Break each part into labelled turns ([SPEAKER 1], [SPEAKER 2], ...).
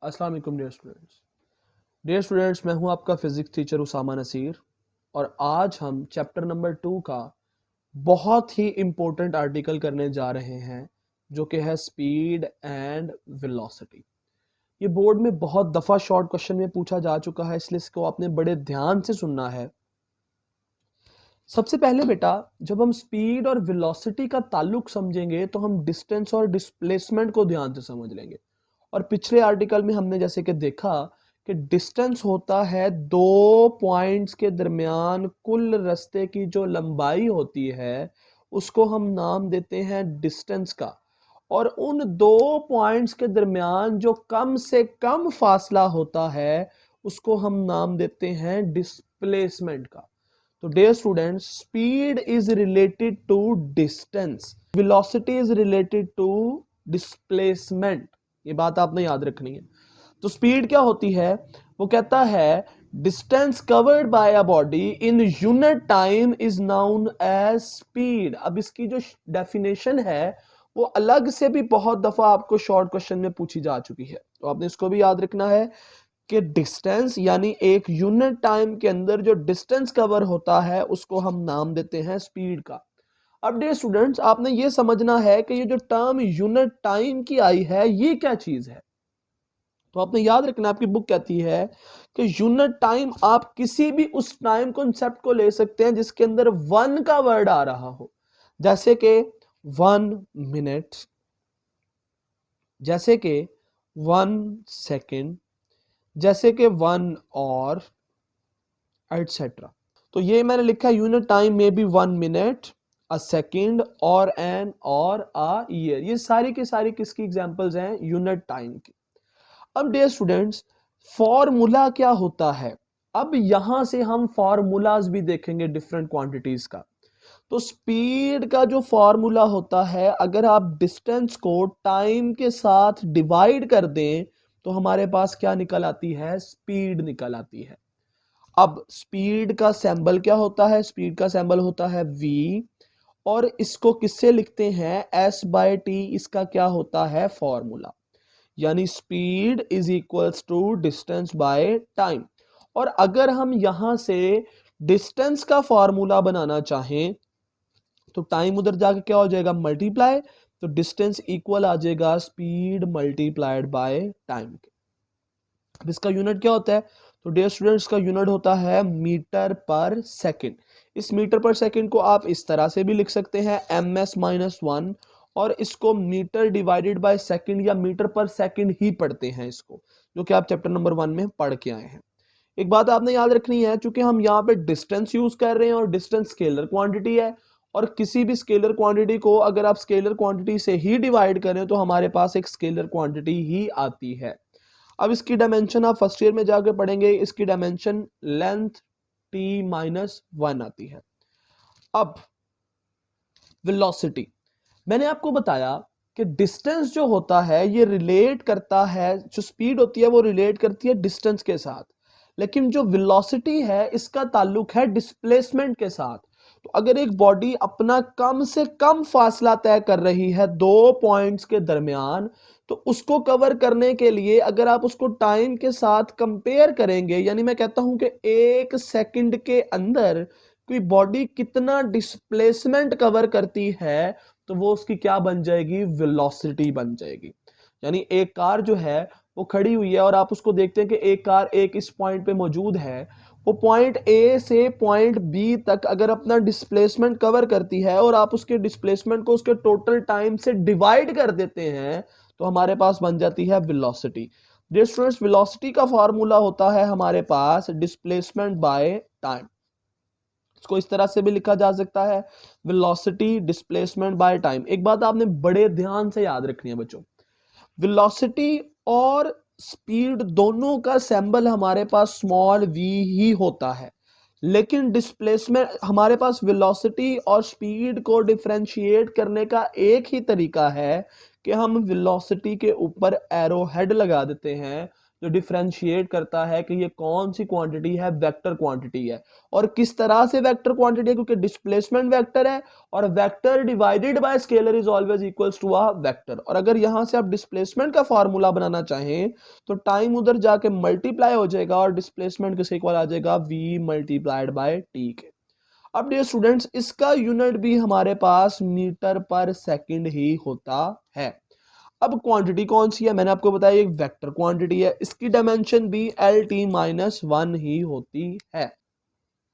[SPEAKER 1] अस्सलाम वालेकुम dear students, मैं हूं आपका फिजिक्स टीचर उसामा नसीर और आज हम चैप्टर नंबर 2 का बहुत ही इम्पोर्टेंट आर्टिकल करने जा रहे हैं जो कि है स्पीड एंड वेलोसिटी। ये बोर्ड में बहुत दफ़ा शॉर्ट क्वेश्चन में पूछा जा चुका है, इसलिए इसको आपने बड़े ध्यान से सुनना है। सबसे पहले बेटा, जब हम स्पीड और वेलोसिटी का ताल्लुक समझेंगे तो हम डिस्टेंस और डिस्प्लेसमेंट को ध्यान से समझ लेंगे। और पिछले आर्टिकल में हमने जैसे कि देखा कि डिस्टेंस होता है दो पॉइंट्स के दरमियान कुल रास्ते की जो लंबाई होती है उसको हम नाम देते हैं डिस्टेंस का, और उन दो पॉइंट्स के दरमियान जो कम से कम फासला होता है उसको हम नाम देते हैं डिस्प्लेसमेंट का। तो dear students, speed is related to distance, velocity is related to displacement. ये बात आपने याद रखनी है। तो स्पीड क्या होती है? वो कहता है distance covered by a body in unit time is known as speed. अब इसकी जो डेफिनेशन है वो अलग से भी बहुत दफा आपको शॉर्ट क्वेश्चन में पूछी जा चुकी है, तो आपने इसको भी याद रखना है कि डिस्टेंस यानी एक यूनिट टाइम के अंदर जो डिस्टेंस कवर होता है उसको हम नाम देते हैं स्पीड का। अब डियर स्टूडेंट्स, आपने ये समझना है कि ये जो टर्म यूनिट टाइम की आई है ये क्या चीज है। तो आपने याद रखना, आपकी बुक कहती है कि यूनिट टाइम आप किसी भी उस टाइम कॉन्सेप्ट को ले सकते हैं जिसके अंदर वन का वर्ड आ रहा हो, जैसे कि 1 मिनट, जैसे कि 1 सेकेंड, जैसे कि 1 और एटसेट्रा। तो ये मैंने लिखा है यूनिट टाइम में भी 1 मिनट, अ सेकेंड और एन और अ ईयर। ये सारी की सारी किसकी एग्जांपल्स हैं? यूनिट टाइम की। अब डियर स्टूडेंट्स, फॉर्मूला क्या होता है? अब यहां से हम फॉर्मूलाज भी देखेंगे डिफरेंट क्वांटिटीज का। तो स्पीड का जो फॉर्मूला होता है, अगर आप डिस्टेंस को टाइम के साथ डिवाइड कर दें तो हमारे पास क्या निकल आती है? स्पीड निकल आती है। अब स्पीड का सिंबल क्या होता है? स्पीड का सिंबल होता है v, और इसको किससे लिखते हैं? s/t। इसका क्या होता है? फॉर्मूला, यानी speed is equals to distance by time. और अगर हम यहां से डिस्टेंस का फॉर्मूला बनाना चाहें तो टाइम उधर जाके क्या हो जाएगा? मल्टीप्लाई। तो डिस्टेंस इक्वल आ जाएगा स्पीड मल्टीप्लाइड बाय टाइम। अब इसका यूनिट क्या होता है? तो डियर स्टूडेंट्स, का यूनिट होता है मीटर पर सेकंड। इस मीटर पर सेकंड को आप इस तरह से भी लिख सकते हैं ms-1, और इसको मीटर डिवाइडेड बाय सेकंड या मीटर पर सेकंड ही पढ़ते हैं इसको, जो कि आप चैप्टर नंबर 1 में पढ़ के आए हैं। एक बात आपने याद रखनी है, चूंकि हम यहाँ पे डिस्टेंस यूज कर रहे हैं और डिस्टेंस स्केलर क्वांटिटी है, और किसी भी स्केलर क्वांटिटी को अगर आप स्केलर क्वांटिटी से ही डिवाइड करें तो हमारे पास एक स्केलर क्वांटिटी ही आती है। अब इसकी डायमेंशन आप फर्स्ट ईयर में जाकर पढ़ेंगे, इसकी डायमेंशन लेंथ t-1 आती है। अब वेलोसिटी, मैंने आपको बताया कि डिस्टेंस जो होता है ये रिलेट करता है, जो स्पीड होती है वो रिलेट करती है डिस्टेंस के साथ, लेकिन जो वेलोसिटी है इसका ताल्लुक है डिस्प्लेसमेंट के साथ। तो अगर एक बॉडी अपना कम से कम फासला तय कर रही है दो पॉइंट्स के दरमियान, तो उसको कवर करने के लिए अगर आप उसको टाइम के साथ कंपेयर करेंगे, यानी मैं कहता हूं कि एक सेकंड के अंदर कोई बॉडी कितना डिस्प्लेसमेंट कवर करती है, तो वो उसकी क्या बन जाएगी? वेलोसिटी बन जाएगी। यानी एक कार जो है वो खड़ी हुई है और आप उसको देखते हैं कि एक कार एक इस पॉइंट पे मौजूद है, वो पॉइंट ए से पॉइंट बी तक अगर अपना डिस्प्लेसमेंट कवर करती है और आप उसके डिस्प्लेसमेंट को उसके टोटल टाइम से डिवाइड कर देते हैं तो हमारे पास बन जाती है वेलोसिटी। डियर स्टूडेंट्स, वेलोसिटी का फॉर्मूला होता है हमारे पास डिस्प्लेसमेंट बाय टाइम। इसको इस तरह से भी लिखा जा सकता है, वेलोसिटी डिस्प्लेसमेंट बाय टाइम। एक बात आपने बड़े ध्यान से याद रखनी है बच्चों, वेलोसिटी और स्पीड दोनों का सिंबल हमारे पास स्मॉल v ही होता है, लेकिन डिस्प्लेसमेंट, हमारे पास वेलोसिटी और स्पीड को डिफरेंशिएट करने का एक ही तरीका है कि हम वेलोसिटी के ऊपर एरो हेड लगा देते हैं, जो डिफरेंशिएट करता है कि ये कौन सी क्वांटिटी है, वेक्टर क्वांटिटी है। और किस तरह से वेक्टर क्वांटिटी है, क्योंकि डिस्प्लेसमेंट वेक्टर है और vector divided by scalar is always equals to a vector. और अगर यहां से आप डिस्प्लेसमेंट का फॉर्मूला बनाना चाहें तो टाइम उधर जाके मल्टीप्लाई हो जाएगा और डिस्प्लेसमेंट किसके इक्वल आ जाएगा, v मल्टीप्लाइड बाय t के। अब डियर स्टूडेंट्स, इसका यूनिट भी हमारे पास मीटर पर सेकंड ही होता है। अब क्वांटिटी कौन सी है, मैंने आपको बताया एक वेक्टर क्वांटिटी है, इसकी डायमेंशन भी LT-1 ही होती है।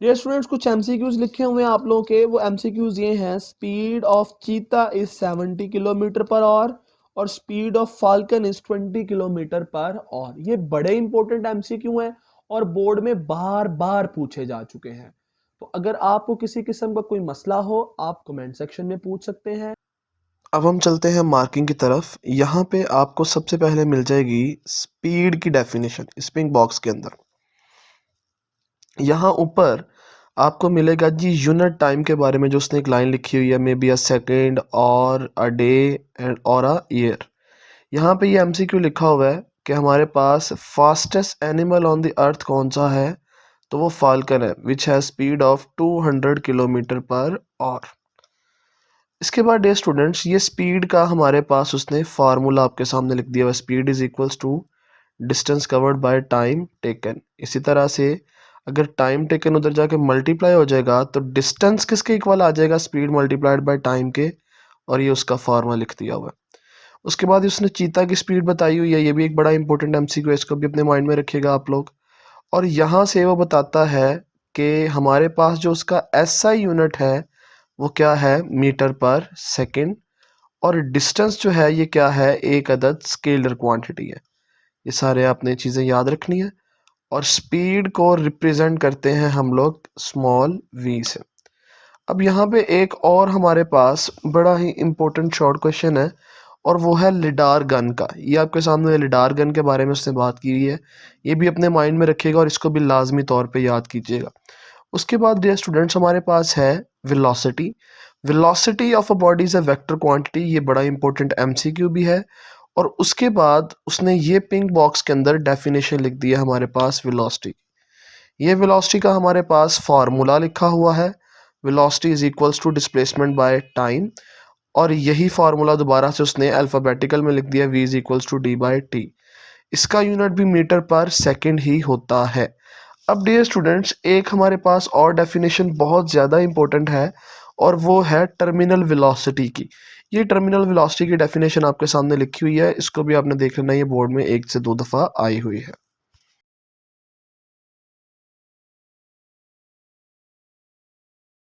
[SPEAKER 1] डियर स्टूडेंट्स, कुछ एमसीक्यूज लिखे हुए हैं आप लोगों के, वो एमसीक्यूज ये हैं, speed of cheetah is 70 kilometre per hour और speed of falcon is 20 kilometre per hour. ये बड़े इंपॉर्टेंट एमसीक्यू हैं और बोर्ड में बार बार पूछे जा चुके हैं। तो अगर आपको किसी किस्म का कोई मसला हो आप कमेंट सेक्शन में पूछ सकते हैं।
[SPEAKER 2] अब हम चलते हैं मार्किंग की तरफ। यहाँ पे आपको सबसे पहले मिल जाएगी स्पीड की डेफिनेशन इस पिंक बॉक्स के अंदर। यहाँ ऊपर आपको मिलेगा जी यूनिट टाइम के बारे में, जो उसने एक लाइन लिखी हुई है, मे बी अ सेकेंड और अ डे एंड और अ ईयर। यहाँ पे ये एमसीक्यू लिखा हुआ है कि हमारे पास fastest animal on the earth कौन सा है, तो वो फाल्कन है which has speed of 200 kilometre per hour. इसके बाद डे स्टूडेंट्स, ये स्पीड का हमारे पास उसने फार्मूला आपके सामने लिख दिया हुआ, speed is equals to distance covered by time taken. इसी तरह से अगर टाइम टेकन उधर जाके मल्टीप्लाई हो जाएगा तो डिस्टेंस किसके इक्वल आ जाएगा, स्पीड मल्टीप्लाइड बाय टाइम के, और ये उसका फार्मूला लिख दिया हुआ है। उसके बाद उसने चीता की स्पीड बताई हुई है, ये भी एक बड़ा इंपॉर्टेंट एमसीक्यू है, इसको भी अपने माइंड में रखिएगा आप लोग। और यहाँ से वो बताता है कि हमारे पास जो उसका एसआई यूनिट है वो क्या है, मीटर पर सेकंड, और डिस्टेंस जो है ये क्या है, एक अदद स्केलर क्वांटिटी है। ये सारे आपने चीज़ें याद रखनी है। और स्पीड को रिप्रेजेंट करते हैं हम लोग स्मॉल v से। अब यहाँ पे एक और हमारे पास बड़ा ही इम्पोर्टेंट शॉर्ट क्वेश्चन है और वो है लिडार गन का। ये आपके सामने लिडार गन के बारे में उसने बात की हुई है, ये भी अपने माइंड में रखिएगा और इसको भी लाजमी तौर पे याद कीजिएगा। उसके बाद डियर स्टूडेंट्स हमारे पास है velocity. Velocity of a body is a vector quantity, ये बड़ा इंपॉर्टेंट एमसीक्यू भी है। और उसके बाद उसने ये पिंक बॉक्स के अंदर डेफिनेशन लिख दिया हमारे पास वेलोसिटी। ये वेलोसिटी का हमारे पास फार्मूला लिखा हुआ है, velocity is equals to displacement by time, और यही फार्मूला दोबारा से उसने अल्फ़ाबेटिकल में लिख दिया, v is equals to d by T. इसका यूनिट भी मीटर पर सेकंड ही होता है। अब डियर स्टूडेंट्स, एक हमारे पास और डेफिनेशन बहुत ज़्यादा इंपॉर्टेंट है और वो है टर्मिनल वेलोसिटी की। ये टर्मिनल वेलोसिटी की डेफिनेशन आपके सामने लिखी हुई है, इसको भी आपने देख लेना, ये बोर्ड में 1 से 2 दफ़ा आई हुई है।